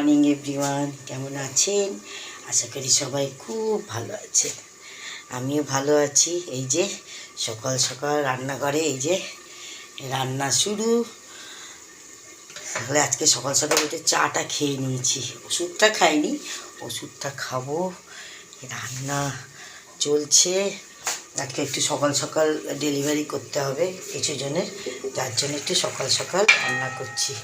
Morning everyone, কেমন আছেন? আশা করি সবাই খুব ভালো আছে। আমিও ভালো আছি। এই যে সকাল সকাল রান্নাঘরে এই যে রান্না শুরু। তাহলে আজকে সকাল সকাল উঠে চাটা খেয়ে নিয়েছি, ওষুধটা খাইনি, ওষুধটা খাবো। রান্না চলছে। আজকে একটু সকাল সকাল ডেলিভারি করতে হবে কিছু জনের, যার জন্য একটু সকাল সকাল রান্না করছি।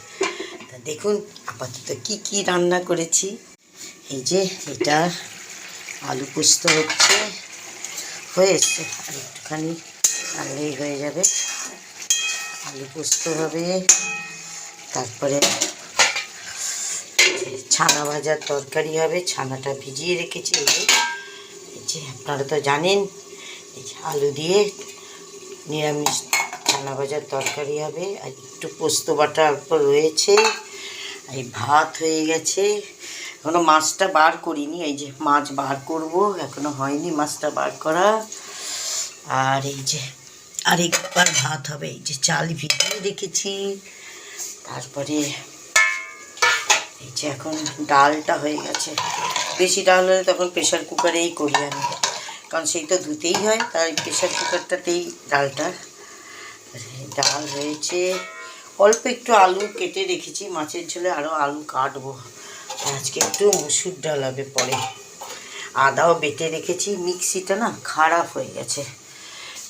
তা দেখুন আপাতত কি রান্না করেছি। এই যে এটা আলু পোস্ত হচ্ছে, হয়ে এসছে, আর একটুখানি আনলেই হয়ে যাবে। আলু পোস্ত হবে, তারপরে ছানা ভাজার তরকারি হবে। ছানাটা ভিজিয়ে রেখেছি। এই যে আপনারা তো জানেন, এই যে আলু দিয়ে নিরামিষ ছানা ভাজার তরকারি হবে। আর একটু পোস্ত বাটা অল্প রয়েছে। এই ভাত হয়ে গেছে। এখনও মাছটা বার করিনি, এই যে মাছ বার করব, এখনও হয়নি মাছটা বার করা। আর এই যে আরেকবার ভাত হবে। এই যে চাল ভিজিয়ে রেখেছি। তারপরে এই যে এখন ডালটা হয়ে গেছে। বেশি ডাল হলে তখন প্রেশার কুকারেই করি আমি, কারণ সেই তো ধুতেই হয়, তাই প্রেশার কুকারটাতেই ডালটা। ডাল হয়েছে, অল্প একটু আলু কেটে রেখেছি, মাছের ঝোলে আরও আলু কাটবো। আজকে একটু মসুর ডাল হবে পরে। আদাও বেটে রেখেছি। মিক্সিটা না খারাপ হয়ে গেছে,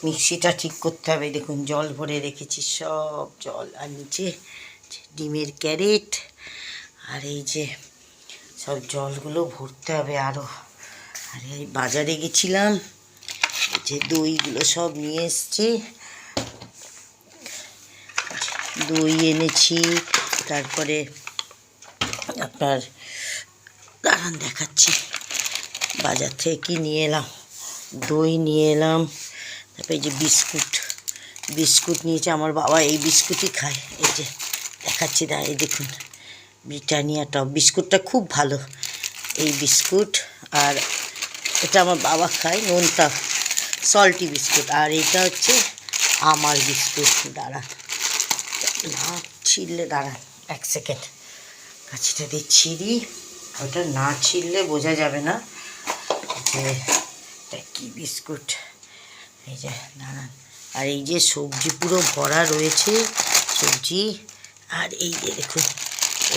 মিক্সিটা ঠিক করতে হবে। দেখুন জল ভরে রেখেছি, সব জল। আর নিচে ডিমের ক্যারেট, আর এই যে সব জলগুলো ভরতে হবে আরও। আর এই বাজারে গেছিলাম, এই যে দইগুলো সব নিয়ে এসছি। দই এনেছি, তারপরে আপনার দাঁড়ান দেখাচ্ছি বাজার থেকে কি নিয়ে এলাম। দই নিয়ে এলাম, তারপরে এই যে বিস্কুট নিয়েছে। আমার বাবা এই বিস্কুটই খায়। এই যে দেখাচ্ছি, এই দেখুন ব্রিটানিয়া টপ বিস্কুটটা খুব ভালো, এই বিস্কুট। আর এটা আমার বাবা খায়, নোনতা সল্টি বিস্কুট। আর এটা হচ্ছে আমার বিস্কুট। দাঁড়ান না ছিঁড়লে, দাঁড়ান এক সেকেন্ড, কাছিটা দিয়ে ছিঁড়ি। ওটা না ছিঁড়লে বোঝা যাবে না যে এটা কী বিস্কুট। এই যে দাঁড়ান। আর এই যে সবজি পুরো ভরা রয়েছে, সবজি। আর এই যে দেখুন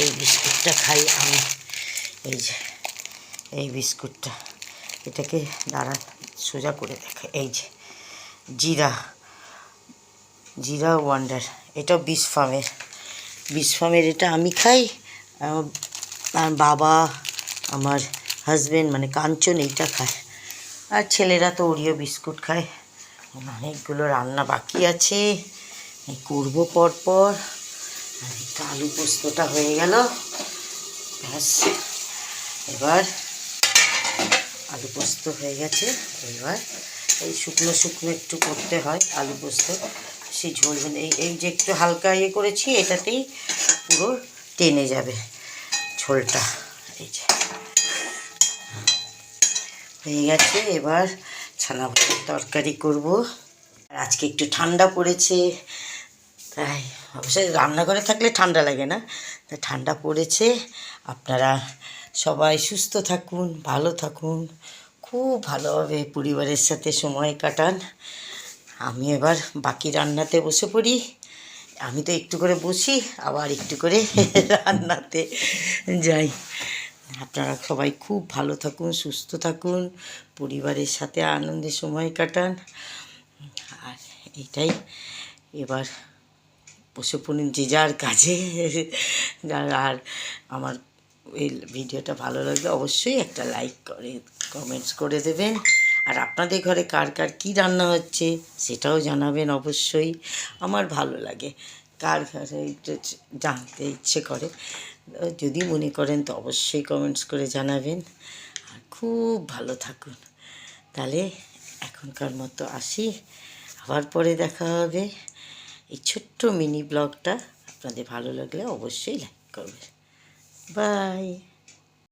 এই বিস্কুটটা খাই আমি, এই যে এই বিস্কুটটা, এটাকে দাঁড়ান সোজা করে দেখে। এই যে জিরা ওয়ান্ডার, এটা বিশ ফার্মের। এটা আমি খাই, আমার বাবা, আমার হাজব্যান্ড মানে কাঞ্চন এইটা খায়। আর ছেলেরা তো ওরিও বিস্কুট খায়। অনেকগুলো রান্না বাকি আছে, করবো পরপর। আর একটা আলু পোস্তটা হয়ে গেল, ব্যাস। এবার আলু পোস্ত হয়ে গেছে। এবার এই শুকনো একটু করতে হয় আলু পোস্ত, সেই ঝোল এই যে একটু হালকা করেছি, এটাতেই পুরো টেনে যাবে ঝোলটা। এই যে হয়ে গেছে। এবার ছানা ভাজার তরকারি করব। আর আজকে একটু ঠান্ডা পড়েছে, তাই অবশ্যই রান্নাঘরে থাকলে ঠান্ডা লাগে না, তাই ঠান্ডা পড়েছে। আপনারা সবাই সুস্থ থাকুন, ভালো থাকুন, খুব ভালোভাবে পরিবারের সাথে সময় কাটান। আমি এবার বাকি রান্নাতে বসে পড়ি। আমি তো একটু করে বসি, আবার একটু করে রান্নাতে যাই। আপনারা সবাই খুব ভালো থাকুন, সুস্থ থাকুন, পরিবারের সাথে আনন্দে সময় কাটান। আর এইটাই, এবার বসে পড়ুন যে যার কাজে। আর আমার এই ভিডিওটা ভালো লাগলে অবশ্যই একটা লাইক করে কমেন্টস করে দেবেন। আর আপনাদের ঘরে কার কী রান্না হচ্ছে সেটাও জানাবেন অবশ্যই। আমার ভালো লাগে, কার ঘরে জানতে ইচ্ছে করে। যদি মনে করেন তো অবশ্যই কমেন্টস করে জানাবেন। আর খুব ভালো থাকুন। তাহলে এখনকার মতো আসি, আবার পরে দেখা হবে। এই ছোট্ট মিনি ব্লগটা আপনাদের ভালো লাগলে অবশ্যই লাইক করবেন। বাই।